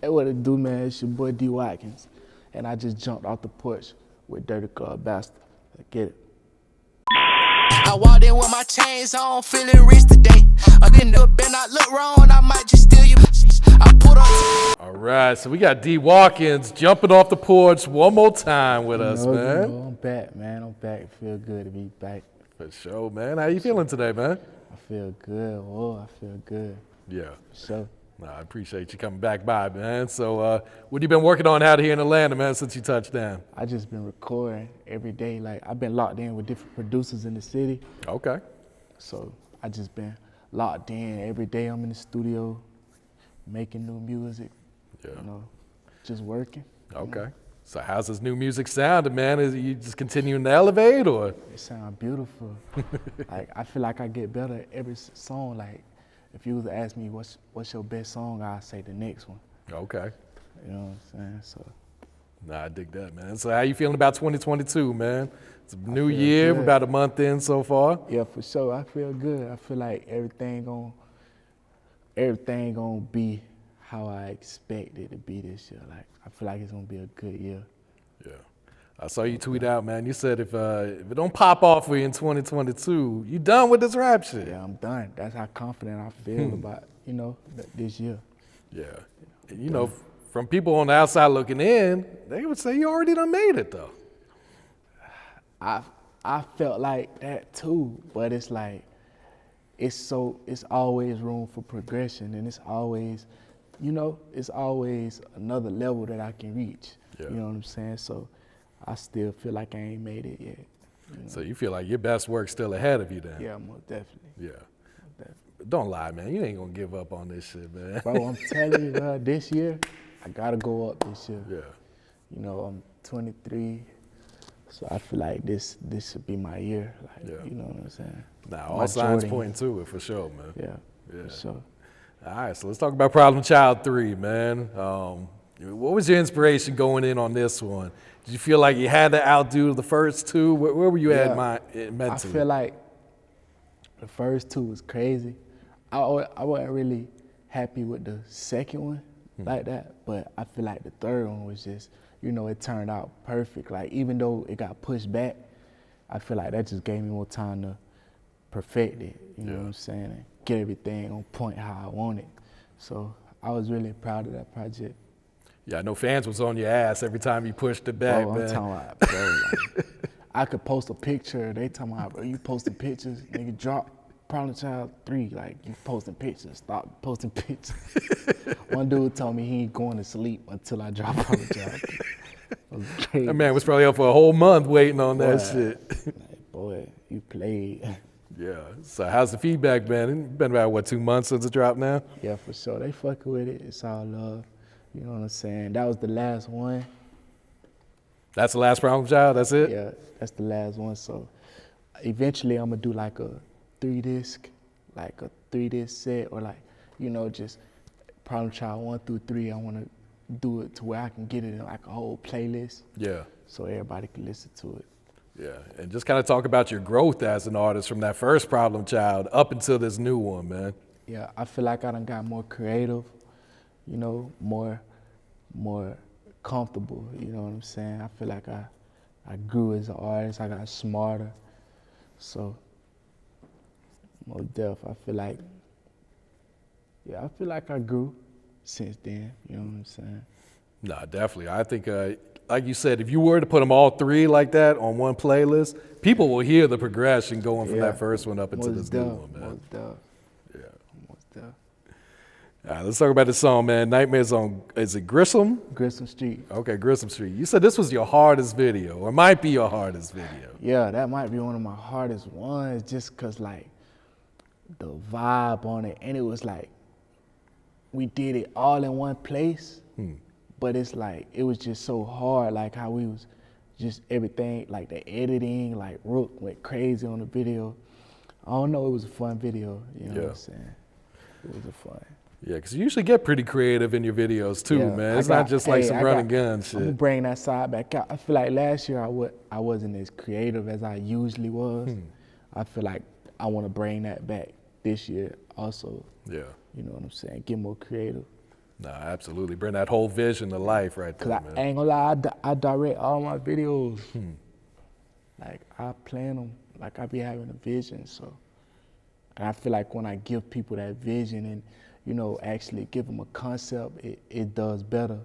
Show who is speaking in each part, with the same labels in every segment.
Speaker 1: Hey, what it do, man? It's your boy Dee Watkins, and I just jumped off the porch with Dirty Club Bastard. Get it.
Speaker 2: I walked in with my chains on, feeling rich today. I didn't better not look wrong, I might just steal you. I pulled up.
Speaker 3: All right, so we got Dee Watkins jumping off the porch one more time with us, man.
Speaker 1: I'm back, man. I'm back. Feel good to be back.
Speaker 3: For sure, man. How you feeling today, man?
Speaker 1: I feel good. Oh, I feel good.
Speaker 3: Yeah.
Speaker 1: For sure.
Speaker 3: Nah, I appreciate you coming back by, man. So what you been working on out here in Atlanta, man, since you touched down?
Speaker 1: I just been recording every day. Like, I've been locked in with different producers in the city.
Speaker 3: Okay.
Speaker 1: So I just been locked in. Every day I'm in the studio making new music.
Speaker 3: Yeah.
Speaker 1: You know, just working.
Speaker 3: Okay. So how's this new music sounding, man? Is you just continuing to elevate, or?
Speaker 1: It sounds beautiful. Like, I feel like I get better at every song. Like, if you was to ask me what's your best song, I'd say the next one.
Speaker 3: Okay.
Speaker 1: You know what I'm saying? So
Speaker 3: Nah, I dig that, man. So how you feeling about 2022, man? It's a new year. We're about a month in so far.
Speaker 1: Yeah, for sure. I feel good. I feel like everything gonna be how I expect it to be this year. Like, I feel like it's gonna be a good year.
Speaker 3: Yeah. I saw you tweet out, man. You said if it don't pop off for you in 2022, you done with this rap shit.
Speaker 1: Yeah, I'm done. That's how confident I feel about, this year.
Speaker 3: Yeah. You know, from people on the outside looking in, they would say you already done made it, though.
Speaker 1: I felt like that too, but it's like, it's always room for progression, and it's always another level that I can reach.
Speaker 3: Yeah.
Speaker 1: You know what I'm saying? So I still feel like I ain't made it yet. You know?
Speaker 3: So you feel like your best work's still ahead of you then?
Speaker 1: Yeah, most definitely.
Speaker 3: Yeah.
Speaker 1: Most definitely.
Speaker 3: Don't lie, man. You ain't gonna give up on this shit, man.
Speaker 1: Bro, I'm telling you, this year, I gotta go up this year.
Speaker 3: Yeah.
Speaker 1: You know, I'm 23, so I feel like this should be my year. Like,
Speaker 3: Yeah.
Speaker 1: you know what I'm saying?
Speaker 3: Nah, all signs point to it for sure, man.
Speaker 1: Yeah, for sure.
Speaker 3: All right, so let's talk about Problem Child 3, man. What was your inspiration going in on this one? Did you feel like you had to outdo the first two? Where were you at mentally?
Speaker 1: I feel like the first two was crazy. I wasn't really happy with the second one like that, but I feel like the third one was just, it turned out perfect. Like, even though it got pushed back, I feel like that just gave me more time to perfect it, you know what I'm saying, and get everything on point how I want it. So I was really proud of that project.
Speaker 3: Yeah, I know fans was on your ass every time you pushed it back,
Speaker 1: Bro,
Speaker 3: man.
Speaker 1: I'm talking about, bro, like, I could post a picture, they talking about, bro, you posting pictures, nigga, drop Problem Child 3, like, you posting pictures, stop posting pictures. One dude told me he ain't going to sleep until I drop Problem Child 3.
Speaker 3: That man was probably up for a whole month waiting on that shit.
Speaker 1: Like, boy, you played.
Speaker 3: Yeah, so how's the feedback been? It's been about, 2 months since it dropped now?
Speaker 1: Yeah, for sure, they fucking with it, it's all love. You know what I'm saying? That was the last one.
Speaker 3: That's the last Problem Child, that's it?
Speaker 1: Yeah, that's the last one. So eventually I'm gonna do like a 3-disc set, or like, just Problem Child 1 through 3. I wanna do it to where I can get it in like a whole playlist.
Speaker 3: Yeah.
Speaker 1: So everybody can listen to it.
Speaker 3: Yeah, and just kind of talk about your growth as an artist from that first Problem Child up until this new one, man.
Speaker 1: Yeah, I feel like I done got more creative, more comfortable, you know what I'm saying? I feel like I grew as an artist, I got smarter. So, most deaf, I feel like I grew since then, you know what I'm saying?
Speaker 3: Nah, definitely. I think, like you said, if you were to put them all three like that on one playlist, people will hear the progression going from that first one up into this new one, man.
Speaker 1: Most deaf.
Speaker 3: Yeah.
Speaker 1: Most deaf.
Speaker 3: All right, let's talk about this song, man. Nightmares on, is it Grissholm?
Speaker 1: Grissholm Street.
Speaker 3: Okay, Grissholm Street. You said this was your hardest video, or might be your hardest video.
Speaker 1: Yeah, that might be one of my hardest ones, just cause like the vibe on it, and it was like we did it all in one place, but it's like it was just so hard, like how we was just everything, like the editing, like Rook went crazy on the video. I don't know, it was a fun video, you know what I'm saying? It was a fun.
Speaker 3: Yeah, because you usually get pretty creative in your videos too, man. It's not just like some run and gun shit.
Speaker 1: I'm gonna bring that side back out. I feel like last year I wasn't as creative as I usually was. I feel like I want to bring that back this year also.
Speaker 3: Yeah.
Speaker 1: You know what I'm saying? Get more creative.
Speaker 3: No, absolutely. Bring that whole vision to life right there,
Speaker 1: Cause
Speaker 3: man.
Speaker 1: I ain't gonna lie, I direct all my videos. Like I plan them, like I be having a vision. So, and I feel like when I give people that vision and, you know, actually give them a concept, it does better.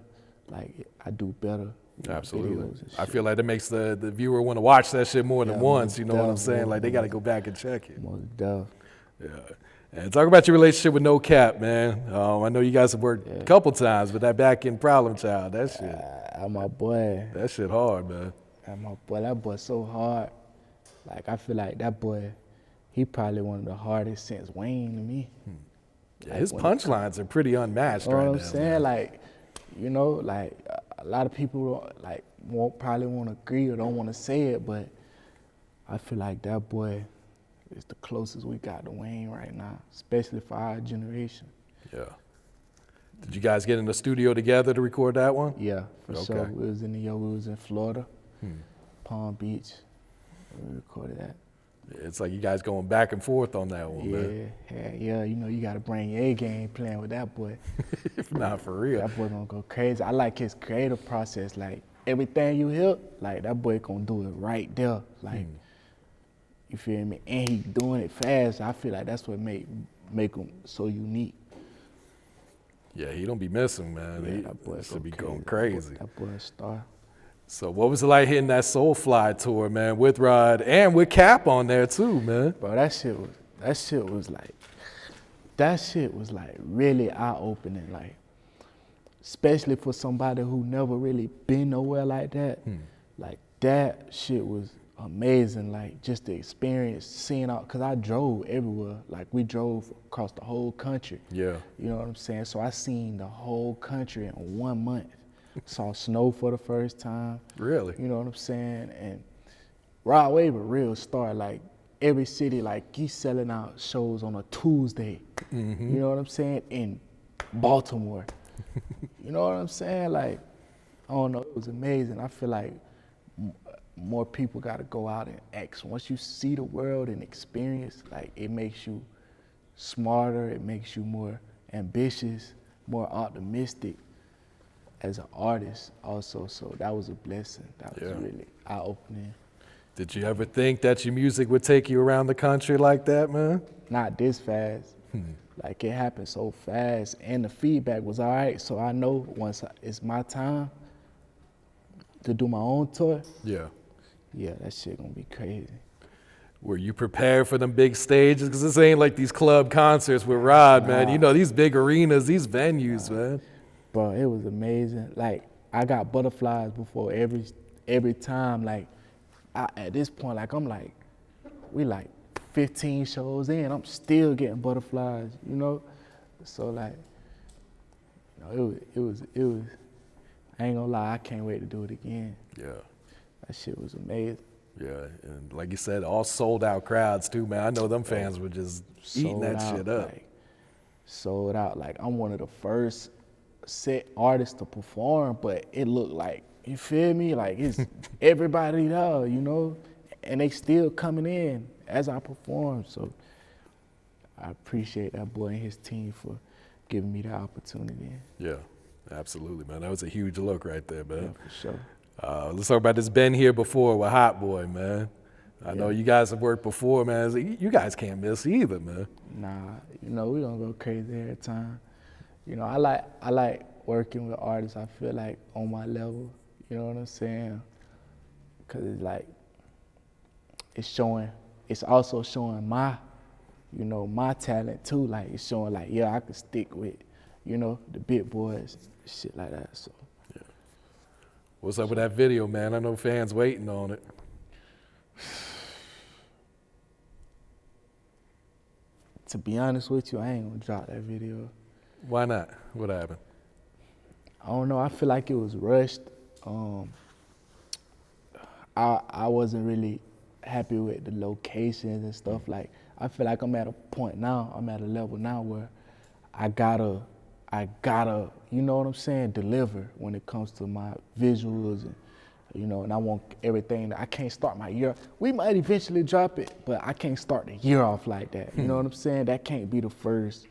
Speaker 1: Like I do better. With
Speaker 3: Absolutely.
Speaker 1: videos and
Speaker 3: I
Speaker 1: shit.
Speaker 3: feel like that makes the viewer want to watch that shit more than
Speaker 1: Yeah,
Speaker 3: once.
Speaker 1: most
Speaker 3: You know what I'm saying?
Speaker 1: definitely.
Speaker 3: Like they got to go back and check it.
Speaker 1: Most deaf.
Speaker 3: Yeah. And talk about your relationship with NoCap, man. I know you guys have worked a couple times, but that back end Problem Child, that shit,
Speaker 1: My boy.
Speaker 3: that shit hard, man.
Speaker 1: My boy, that boy so hard. Like I feel like that boy, he probably one of the hardest since Wayne to me.
Speaker 3: Yeah,
Speaker 1: Like,
Speaker 3: his
Speaker 1: when
Speaker 3: punchlines are pretty unmatched
Speaker 1: You know
Speaker 3: right
Speaker 1: what
Speaker 3: now.
Speaker 1: I'm saying?
Speaker 3: man.
Speaker 1: Like, you know, like a lot of people like probably won't agree or don't want to say it, but I feel like that boy is the closest we got to Wayne right now, especially for our generation.
Speaker 3: Yeah. Did you guys get in the studio together to record that one?
Speaker 1: Yeah, for sure.
Speaker 3: Okay.
Speaker 1: We was in Florida, Palm Beach. We recorded that.
Speaker 3: It's like you guys going back and forth on that one, man.
Speaker 1: Yeah. You know, you got to bring your A game playing with that boy.
Speaker 3: If not for real.
Speaker 1: That boy gonna go crazy. I like his creative process. Like everything you hear, like that boy gonna do it right there. Like you feel me? And he doing it fast. I feel like that's what make him so unique.
Speaker 3: Yeah, he don't be missing, man.
Speaker 1: Yeah,
Speaker 3: He
Speaker 1: that boy
Speaker 3: should be
Speaker 1: go
Speaker 3: going crazy.
Speaker 1: That boy a star.
Speaker 3: So what was it like hitting that Soulfly tour, man, with Rod and with Cap on there too, man?
Speaker 1: Bro, that shit was like really eye-opening, like especially for somebody who never really been nowhere like that. Like that shit was amazing, like just the experience, seeing out, cause I drove everywhere. Like we drove across the whole country.
Speaker 3: Yeah.
Speaker 1: You know what I'm saying? So I seen the whole country in 1 month. Saw snow for the first time.
Speaker 3: Really?
Speaker 1: You know what I'm saying? And Rod Wave a real star. Like every city, like he's selling out shows on a Tuesday. You know what I'm saying? In Baltimore. You know what I'm saying? Like, I don't know, it was amazing. I feel like more people got to go out and act. Once you see the world and experience, like it makes you smarter, it makes you more ambitious, more optimistic as an artist also. So that was a blessing. That was really eye-opening.
Speaker 3: Did you ever think that your music would take you around the country like that, man?
Speaker 1: Not this fast. Like it happened so fast, and the feedback was all right. So I know once it's my time to do my own tour,
Speaker 3: Yeah.
Speaker 1: that shit gonna be crazy.
Speaker 3: Were you prepared for them big stages? Because this ain't like these club concerts with Rod, man. You know, these big arenas, these venues, man.
Speaker 1: Bro, it was amazing. Like I got butterflies before every time. Like at this point, like I'm like, we like 15 shows in, I'm still getting butterflies, you know? So like, you know, it was, I ain't gonna lie, I can't wait to do it again.
Speaker 3: Yeah.
Speaker 1: That shit was amazing.
Speaker 3: Yeah, and like you said, all sold out crowds too, man. I know them fans were just eating that shit up.
Speaker 1: Like, sold out. Like I'm one of the first set artists to perform, but it looked like, you feel me? Like it's everybody there, you know? And they still coming in as I perform. So I appreciate that boy and his team for giving me the opportunity.
Speaker 3: Yeah, absolutely, man. That was a huge look right there, man.
Speaker 1: Yeah, for sure.
Speaker 3: Let's talk about this. Been here before with Hotboii, man. I know you guys have worked before, man. So you guys can't miss either, man.
Speaker 1: Nah, you know, we gonna go crazy every time. You know, I like working with artists I feel like on my level, you know what I'm saying? Cause it's like, it's also showing my, you know, my talent too. Like it's showing like, yeah, I could stick with, you know, the big boys, shit like that, so.
Speaker 3: Yeah. What's up with that video, man? I know fans waiting on it.
Speaker 1: To be honest with you, I ain't gonna drop that video.
Speaker 3: Why not? What happened?
Speaker 1: I don't know, I feel like it was rushed. I wasn't really happy with the locations and stuff. Like, I feel like I'm at a point now, I'm at a level now where I gotta, you know what I'm saying, deliver when it comes to my visuals and, you know, and I want everything. I can't start my year. We might eventually drop it, but I can't start the year off like that. You know what I'm saying? That can't be the first,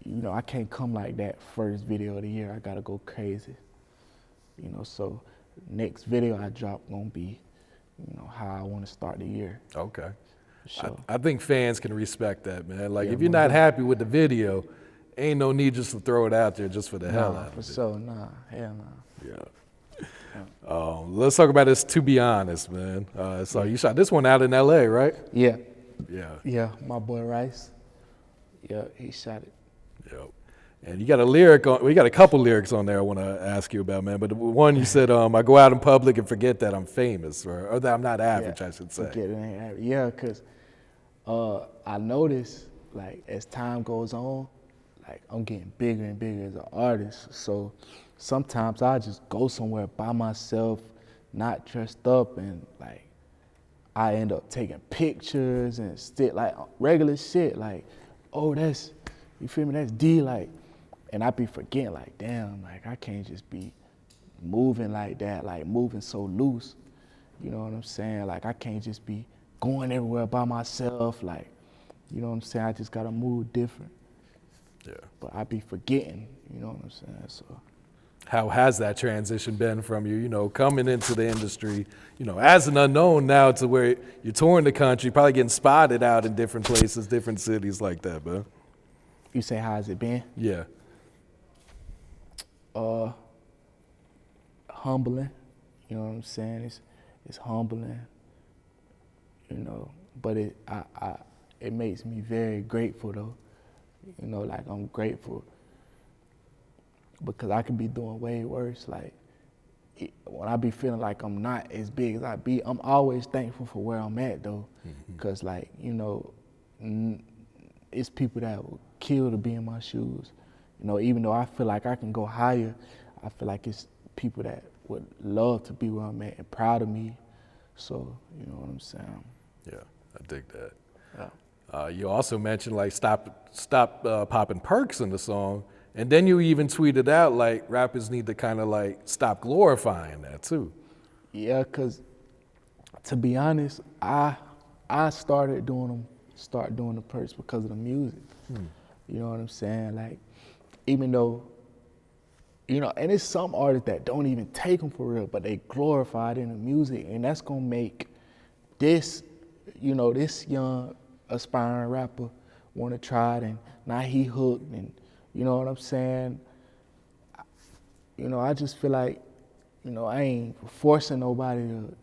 Speaker 1: you you know, I can't come like that first video of the year. I gotta go crazy. You know, so next video I drop gonna be, you know, how I wanna start the year.
Speaker 3: Okay.
Speaker 1: Sure.
Speaker 3: I think fans can respect that, man. Like,
Speaker 1: Yeah,
Speaker 3: if you're not happy with the video, ain't no need just to throw it out there just for the hell out of it.
Speaker 1: For sure, nah, hell nah.
Speaker 3: Yeah. Let's talk about this To Be Honest, man. So you shot this one out in LA, right?
Speaker 1: Yeah.
Speaker 3: Yeah.
Speaker 1: Yeah, my boy Rice. Yeah, he shot it.
Speaker 3: Yep. And you got a lyric on, we got a couple lyrics on there I want to ask you about, man. But the one you said, I go out in public and forget that I'm famous, or that I'm not average, I should say.
Speaker 1: Forget it ain't average. Yeah, because I noticed, like, as time goes on, like, I'm getting bigger and bigger as an artist. So sometimes I just go somewhere by myself, not dressed up, and, like, I end up taking pictures and like regular shit, like, oh, that's, you feel me, that's D, like, and I be forgetting, like, damn, like, I can't just be moving like that, like, moving so loose, you know what I'm saying? Like, I can't just be going everywhere by myself, like, you know what I'm saying? I just gotta move different.
Speaker 3: Yeah.
Speaker 1: But I be forgetting, you know what I'm saying? So.
Speaker 3: How has that transition been from you know, coming into the industry, you know, as an unknown now to where you're touring the country, probably getting spotted out in different places, different cities like that, bro?
Speaker 1: You say, how has it been?
Speaker 3: Yeah.
Speaker 1: Humbling, you know what I'm saying? It's humbling, you know, but it makes me very grateful though. You know, like, I'm grateful because I can be doing way worse. Like, when I be feeling like I'm not as big as I be, I'm always thankful for where I'm at though. Cause, like, you know, it's people that would kill to be in my shoes. You know, even though I feel like I can go higher, I feel like it's people that would love to be where I'm at and proud of me. So, you know what I'm saying?
Speaker 3: Yeah, I dig that.
Speaker 1: Yeah.
Speaker 3: You also mentioned, like, stop popping perks in the song. And then you even tweeted out, like, rappers need to kind of, like, stop glorifying that too.
Speaker 1: Yeah, cause to be honest, I started doing the perks because of the music. You know what I'm saying? Like, even though, you know, and it's some artists that don't even take them for real, but they glorify it in the music, and that's gonna make this, you know, this young aspiring rapper wanna try it, and now he hooked, and you know what I'm saying? You know, I just feel like, you know, I ain't forcing nobody to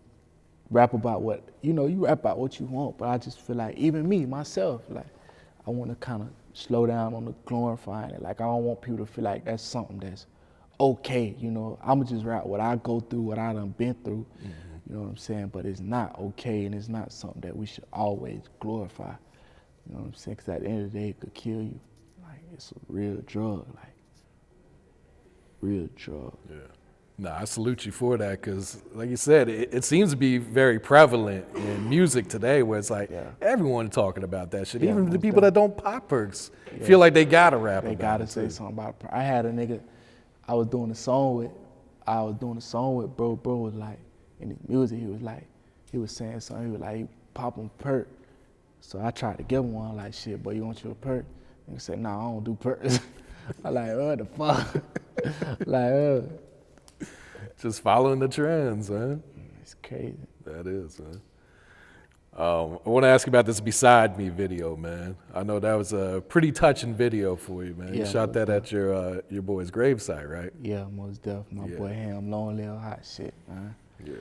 Speaker 1: rap about what, you know, you rap about what you want, but I just feel like, even me, myself, like, I want to kind of slow down on the glorifying it. Like, I don't want people to feel like that's something that's okay, you know. I'ma just rap what I go through, what I done been through, you know what I'm saying? But it's not okay, and it's not something that we should always glorify, you know what I'm saying? Because at the end of the day, it could kill you. Like, it's a real drug, like, real drug.
Speaker 3: Yeah. Nah, I salute you for that because, like you said, it seems to be very prevalent in music today where it's like everyone talking about that shit. Even the people that don't pop perks feel like they gotta rap about it.
Speaker 1: They gotta say something about it. I had a nigga I was doing a song with, bro was like, in his music, he was saying something, he was like, he popping perk. So I tried to give him one, like, shit, boy, you want you a perk? And he said, nah, I don't do perks. I'm like, what the fuck? Like,
Speaker 3: Just following the trends, man.
Speaker 1: It's crazy.
Speaker 3: That is, man. I want to ask you about this Beside Me video, man. I know that was a pretty touching video for you, man. You shot that at your boy's gravesite, right?
Speaker 1: Yeah, most definitely. My boy Ham, long live hot shit, man.
Speaker 3: Yeah.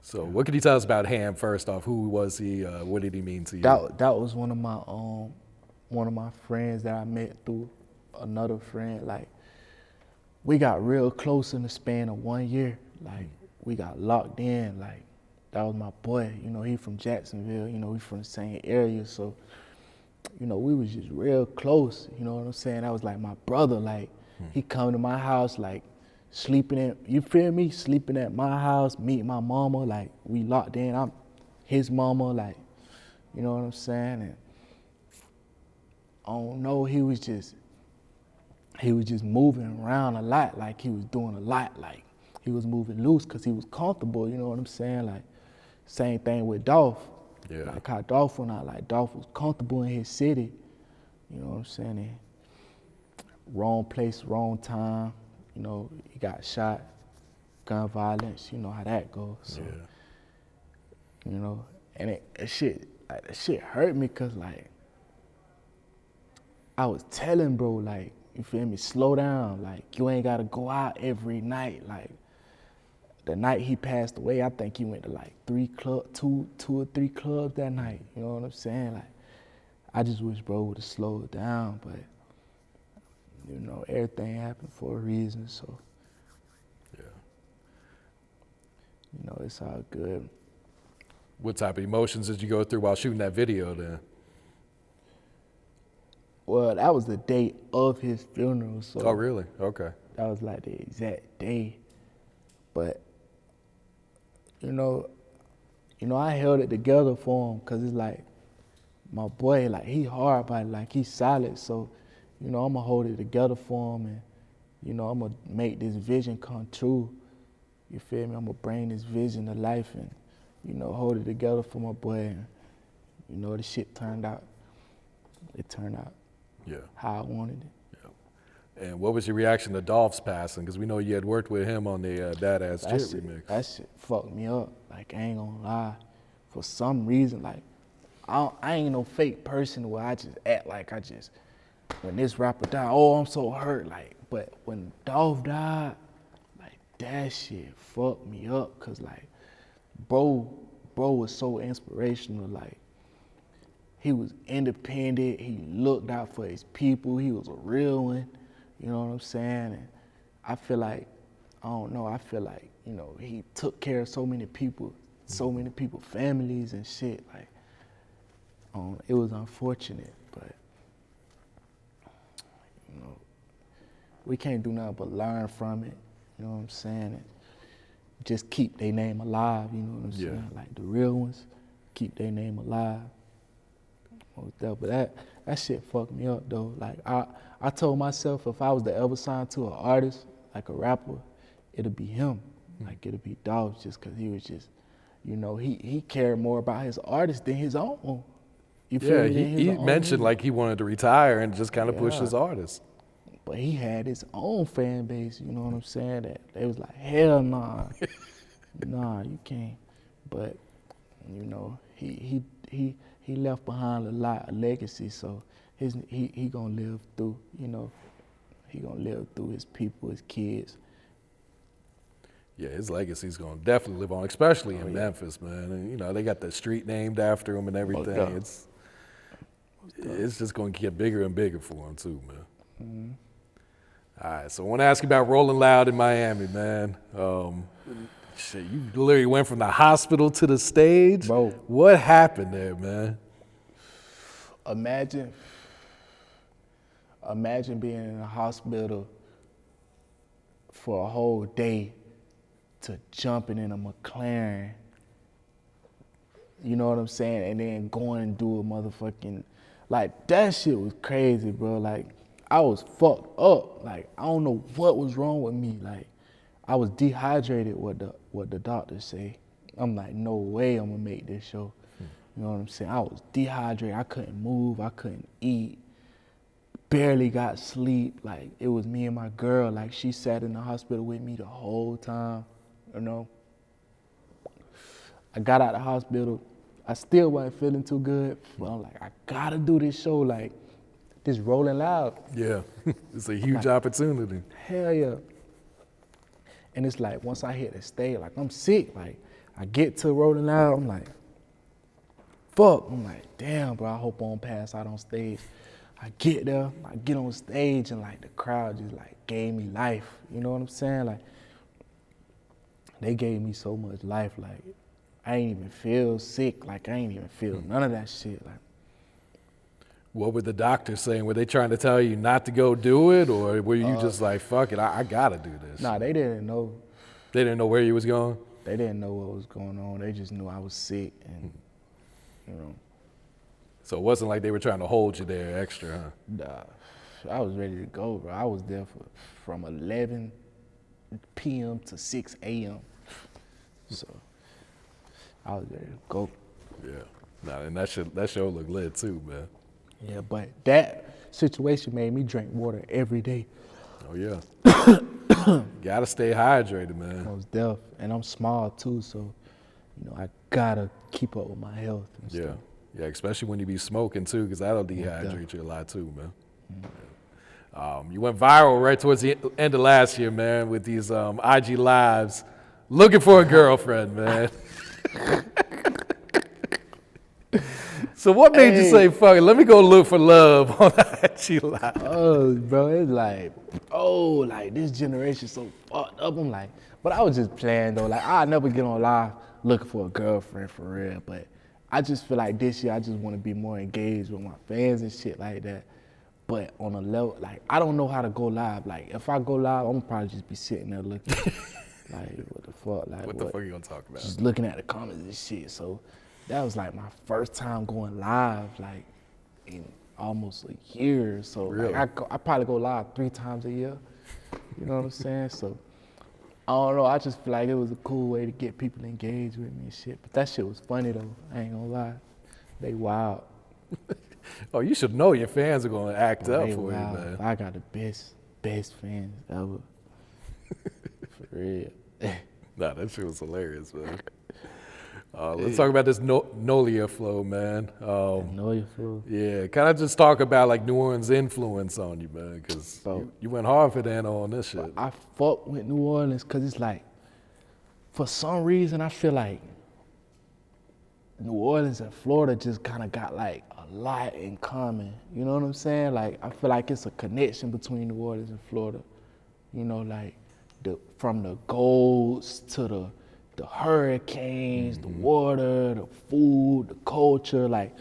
Speaker 3: So what could you tell us about Ham first off? Who was he? What did he mean to you?
Speaker 1: That was one of my friends that I met through another friend. Like, we got real close in the span of 1 year. Like, we got locked in. Like, that was my boy. You know, he from Jacksonville. You know, we from the same area. So, you know, we was just real close. You know what I'm saying? That was like my brother. Like, he come to my house, like, sleeping in, you feel me? Sleeping at my house, meet my mama. Like, we locked in. I'm his mama. Like, you know what I'm saying? And I don't know, he was just moving around a lot, like he was doing a lot, like he was moving loose because he was comfortable, you know what I'm saying? Like, same thing with Dolph. Yeah. Like how Dolph went out, like Dolph was comfortable in his city, you know what I'm saying? And wrong place, wrong time. You know, he got shot, gun violence. You know how that goes. So, you know, and that shit hurt me because like I was telling bro, like, you feel me, slow down. Like, you ain't gotta go out every night. Like, the night he passed away, I think he went to like two or three clubs that night. You know what I'm saying? Like, I just wish bro would have slowed down, but you know, everything happened for a reason, so
Speaker 3: Yeah.
Speaker 1: you know, it's all good.
Speaker 3: What type of emotions did you go through while shooting that video then?
Speaker 1: Well, that was the day of his funeral, so
Speaker 3: Oh, really? Okay.
Speaker 1: that was like the exact day. But you know, I held it together for him because it's like my boy, like he hard, but like he's solid. So, you know, I'm gonna hold it together for him, and you know, I'm gonna make this vision come true. You feel me? I'm gonna bring this vision to life, and you know, hold it together for my boy. And, you know, the shit turned out. It turned out how I wanted it.
Speaker 3: And what was your reaction to Dolph's passing? Because we know you had worked with him on the Badass Jit remix.
Speaker 1: That shit fucked me up. Like, I ain't gonna lie. For some reason, like, I ain't no fake person where I just act like when this rapper died, oh, I'm so hurt. Like, but when Dolph died, like, that shit fucked me up. Cause like, bro was so inspirational. Like, he was independent. He looked out for his people. He was a real one. You know what I'm saying? And I feel like, you know, he took care of so many people, families and shit. Like, it was unfortunate, but, you know, we can't do nothing but learn from it. You know what I'm saying? And just keep their name alive, you know what I'm saying? Like, the real ones, keep their name alive. But that shit fucked me up though. Like, I told myself if I was to ever sign to an artist, like a rapper, it'll be him. Like, it'll be Dolph, just cause he was just, you know, he cared more about his artist than his own. You feel me?
Speaker 3: He mentioned like he wanted to retire and just kind of push his artist.
Speaker 1: But he had his own fan base, you know what I'm saying? That they was like, hell nah. Nah, you can't. But, you know, he left behind a legacy, so he gonna live through, you know, he gonna live through his people, his kids.
Speaker 3: Yeah, his legacy's gonna definitely live on, especially in Memphis, man. And, you know, they got the street named after him and everything. It's just gonna get bigger and bigger for him too, man. All right, so I want to ask you about Rolling Loud in Miami, man. Shit, you literally went from the hospital to the stage.
Speaker 1: Bro.
Speaker 3: What happened there, man?
Speaker 1: Imagine being in a hospital for a whole day to jumping in a McLaren, you know what I'm saying, and then going and do a motherfucking, like, that shit was crazy, bro. Like, I was fucked up. Like, I don't know what was wrong with me. Like, I was dehydrated, what the doctors say. I'm like, no way I'm gonna make this show. You know what I'm saying? I was dehydrated. I couldn't move. I couldn't eat. Barely got sleep. Like, it was me and my girl. Like, she sat in the hospital with me the whole time, you know? I got out of the hospital. I still wasn't feeling too good. But I'm like, I gotta do this show. Like, this Rolling Loud.
Speaker 3: Yeah, it's a huge opportunity.
Speaker 1: Hell yeah. And it's like, once I hit the stage, like, I'm sick. Like, I get to Rolling Loud, I'm like, fuck. I'm like, damn, bro, I hope I don't pass out on stage. I get there, I get on stage, and like, the crowd just like gave me life. You know what I'm saying? Like, they gave me so much life. Like, I ain't even feel sick. Like, I ain't even feel none of that shit. Like,
Speaker 3: what were the doctors saying? Were they trying to tell you not to go do it, or were you just like, fuck it, I gotta do this?
Speaker 1: Nah, they didn't know.
Speaker 3: They didn't know where you was going?
Speaker 1: They didn't know what was going on. They just knew I was sick, and, you know.
Speaker 3: So it wasn't like they were trying to hold you there extra, huh?
Speaker 1: Nah, I was ready to go, bro. I was there from 11 p.m. to 6 a.m. So I was ready to go.
Speaker 3: Yeah. Nah, and that show looked lit too, man.
Speaker 1: Yeah, but that situation made me drink water every day.
Speaker 3: Oh yeah. Gotta stay hydrated, man.
Speaker 1: I was deaf, and I'm small too, so you know I gotta keep up with my health. And
Speaker 3: Yeah,
Speaker 1: stuff.
Speaker 3: yeah, especially when you be smoking too, because that'll dehydrate you a lot too, man. You went viral right towards the end of last year, man, with these IG lives, looking for a girlfriend, man. So what made you say, fuck it, let me go look for love on IG Live?
Speaker 1: Oh, bro, it's like, like this generation so fucked up. I'm like, but I was just playing though. Like, I never get on live looking for a girlfriend for real. But I just feel like this year I just want to be more engaged with my fans and shit like that. But on a level, like, I don't know how to go live. Like, if I go live, I'm probably just be sitting there looking. Like, what the fuck? Like,
Speaker 3: What the fuck are you gonna talk about?
Speaker 1: Just looking at the comments and shit. So that was like my first time going live, like in almost a year. So
Speaker 3: Really?
Speaker 1: like, I probably go live 3 times a year. You know what I'm saying? So I don't know. I just feel like it was a cool way to get people engaged with me and shit. But that shit was funny though. I ain't gonna lie. They wild.
Speaker 3: Oh, you should know your fans are gonna act up
Speaker 1: They
Speaker 3: for you,
Speaker 1: wild.
Speaker 3: man.
Speaker 1: I got the best fans ever. For real.
Speaker 3: Nah, that shit was hilarious, man. Let's talk about this Nolia flow, man.
Speaker 1: Know your fool.
Speaker 3: Yeah, kind of just talk about like New Orleans' influence on you, man, because you went hard for Dan on this shit.
Speaker 1: I fuck with New Orleans because it's like, for some reason, I feel like New Orleans and Florida just kind of got like a lot in common. You know what I'm saying? Like, I feel like it's a connection between New Orleans and Florida. You know, like from the golds to the hurricanes, the water, the food, the culture. Like,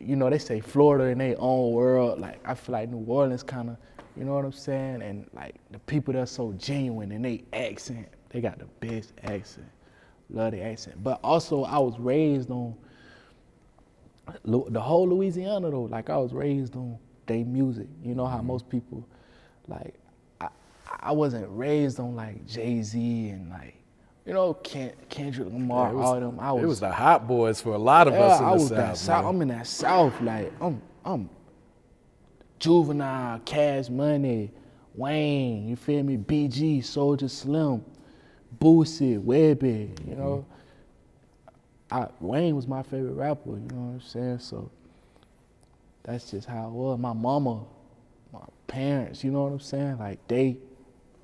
Speaker 1: you know, they say Florida in their own world. Like, I feel like New Orleans kind of, you know what I'm saying? And like the people there so genuine and they accent, they got the best accent. Love the accent. But also I was raised on the whole Louisiana though. Like, I was raised on their music. You know how most people, like, I wasn't raised on like Jay-Z and like, you know, Kendrick Lamar, all them.
Speaker 3: It was the hot boys for a lot of us in
Speaker 1: I
Speaker 3: the
Speaker 1: was that
Speaker 3: South.
Speaker 1: I'm in that South. Like, I'm Juvenile, Cash Money, Wayne, you feel me? BG, Soulja Slim, Boosie, Webby, you know. Wayne was my favorite rapper, you know what I'm saying? So that's just how it was. My mama, my parents, you know what I'm saying? Like,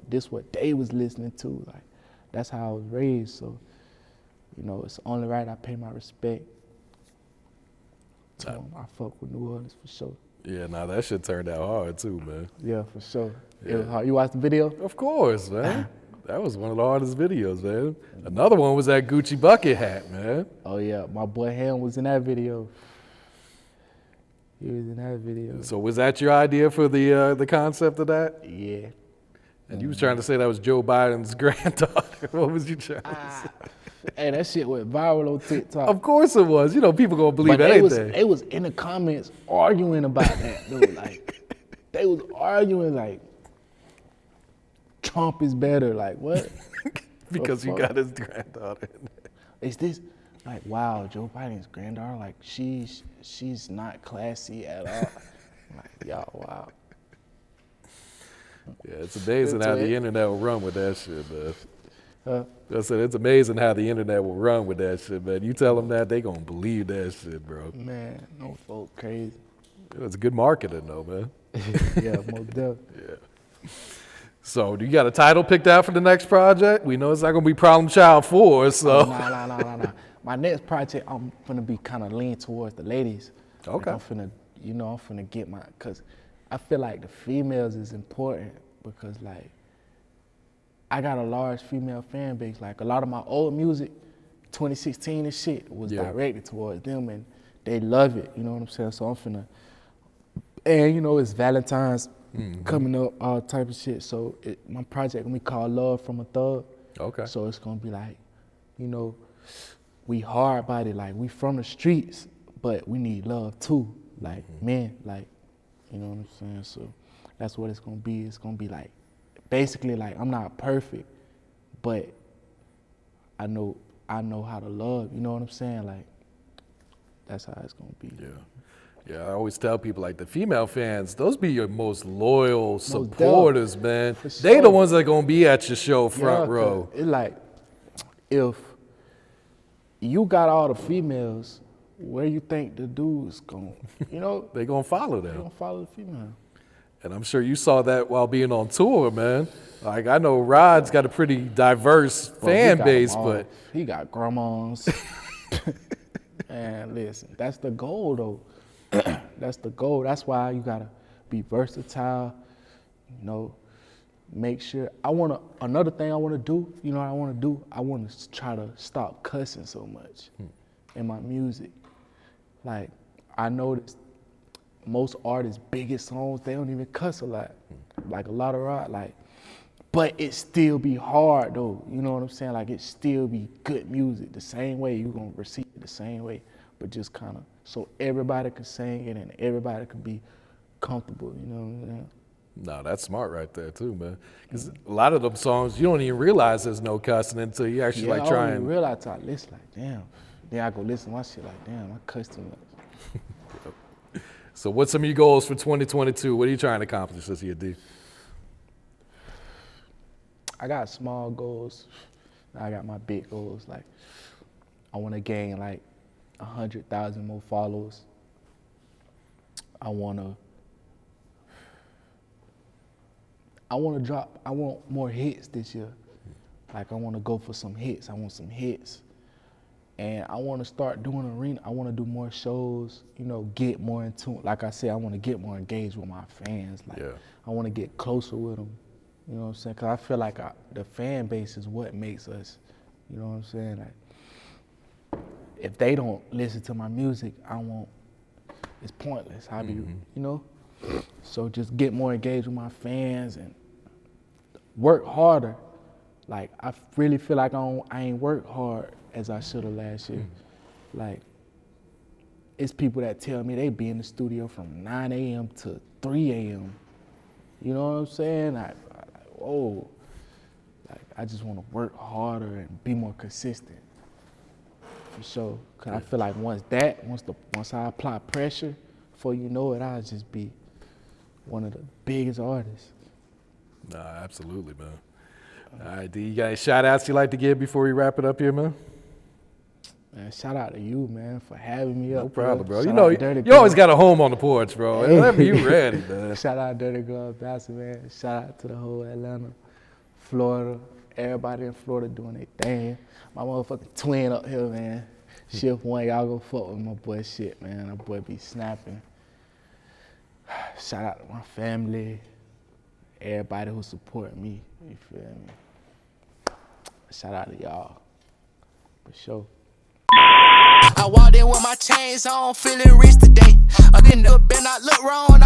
Speaker 1: this what they was listening to. Like, that's how I was raised. So, you know, it's only right I pay my respect to them. I fuck with New Orleans for sure.
Speaker 3: Yeah, nah, that shit turned out hard too, man.
Speaker 1: Yeah, for sure.
Speaker 3: Yeah.
Speaker 1: It was hard. You watched the video?
Speaker 3: Of course, man. That was one of the hardest videos, man. Another one was that Gucci bucket hat, man.
Speaker 1: Oh yeah, my boy Ham was in that video. He was in that video.
Speaker 3: So was that your idea for the concept of that?
Speaker 1: Yeah.
Speaker 3: And you was trying to say that was Joe Biden's granddaughter. What was you trying to say?
Speaker 1: Hey, that shit went viral on TikTok.
Speaker 3: Of course it was. You know, people gonna believe
Speaker 1: But
Speaker 3: anything.
Speaker 1: they was in the comments arguing about that, dude. Like, they was arguing like, Trump is better. Like, what?
Speaker 3: Because you got his granddaughter in there.
Speaker 1: Is this like, wow, Joe Biden's granddaughter? Like, she's not classy at all. Like, y'all, wow.
Speaker 3: Yeah, it's amazing how
Speaker 1: Into
Speaker 3: the
Speaker 1: it.
Speaker 3: internet will run with that shit, man. I said, it's amazing how the internet will run with that shit, man. You tell them that, they gonna believe that shit, bro.
Speaker 1: Man, no folk crazy.
Speaker 3: It's good marketing, though, man.
Speaker 1: Yeah, most definitely.
Speaker 3: Yeah. So, do you got a title picked out for the next project? We know it's not gonna be Problem Child 4, so.
Speaker 1: Nah. My next project, I'm finna be kind of lean towards the ladies.
Speaker 3: Okay.
Speaker 1: Like, I'm finna get cause I feel like the females is important because like, I got a large female fan base. Like, a lot of my old music, 2016 and shit, was directed towards them and they love it, you know what I'm saying? So I'm finna, and you know, it's Valentine's coming up, all type of shit. So my project gonna be called Love from a Thug.
Speaker 3: Okay.
Speaker 1: So it's gonna be like, you know, we hard body, like we from the streets, but we need love too. Like men, like, you know what I'm saying? So that's what it's gonna be. It's gonna be like, basically like, I'm not perfect, but I know how to love, you know what I'm saying? Like, that's how it's gonna be.
Speaker 3: Yeah. Yeah, I always tell people like the female fans, those be your most loyal supporters, man.
Speaker 1: For sure.
Speaker 3: They the ones that gonna be at your show front row.
Speaker 1: It's like if you got all the females, where you think the dudes going? You know,
Speaker 3: They gonna follow
Speaker 1: they
Speaker 3: them.
Speaker 1: gonna follow the female.
Speaker 3: And I'm sure you saw that while being on tour, man. Like I know Rod's got a pretty diverse
Speaker 1: Bro, he
Speaker 3: fan
Speaker 1: got
Speaker 3: base,
Speaker 1: them all.
Speaker 3: but
Speaker 1: He got grandmas. And listen, that's the goal though. That's the goal. That's why you gotta be versatile, you know, make sure. Another thing I wanna do, you know what I wanna do? I wanna try to stop cussing so much in my music. Like, I noticed most artists' biggest songs, they don't even cuss a lot. Like a lot of rock, like, but it still be hard though, you know what I'm saying? Like it still be good music, the same way, you gonna receive it the same way, but just kinda, so everybody can sing it and everybody can be comfortable, you know what I'm saying?
Speaker 3: no, that's smart right there too, man. Because a lot of them songs, you don't even realize there's no cussing until you actually like
Speaker 1: I
Speaker 3: try
Speaker 1: don't even
Speaker 3: and.
Speaker 1: realize till I listen, like, damn. Then I go listen to my shit, like, damn, I cussed too much.
Speaker 3: So what's some of your goals for 2022? What are you trying to accomplish this year, D?
Speaker 1: I got small goals. I got my big goals. Like, I want to gain like 100,000 more followers. I want more hits this year. Like, I want to go for some hits. I want some hits. And I want to start doing arena. I want to do more shows, you know, get more in tune. Like I said, I want to get more engaged with my fans. Like, I want to get closer with them. You know what I'm saying? Because I feel like the fan base is what makes us, you know what I'm saying? Like, if they don't listen to my music, it's pointless. I be, you know? So just get more engaged with my fans and work harder. Like, I really feel like I ain't worked hard as I should have last year. Like, it's people that tell me they be in the studio from 9 a.m. to 3 a.m. You know what I'm saying? Whoa. Like, I just want to work harder and be more consistent. For sure. Because I feel like once I apply pressure, before you know it, I'll just be one of the biggest artists.
Speaker 3: Nah, absolutely, man. All right, D, you got any shout outs you like to give before we wrap it up here, man?
Speaker 1: Man, shout out to you, man, for having me up.
Speaker 3: No problem, bro.
Speaker 1: Shout
Speaker 3: You know, you always got a home on the porch, bro. Whenever you ready, man.
Speaker 1: Shout out Dirty Glove Bastard, man. Shout out to the whole Atlanta, Florida. Everybody in Florida doing their thing. My motherfucking twin up here, man. Shift 1, y'all go fuck with my boy shit, man. My boy be snapping. Shout out to my family. Everybody who support me, you feel me? Shout out to y'all, for sure.
Speaker 2: I walked in with my chains on, feeling rich today. I didn't been, I look wrong.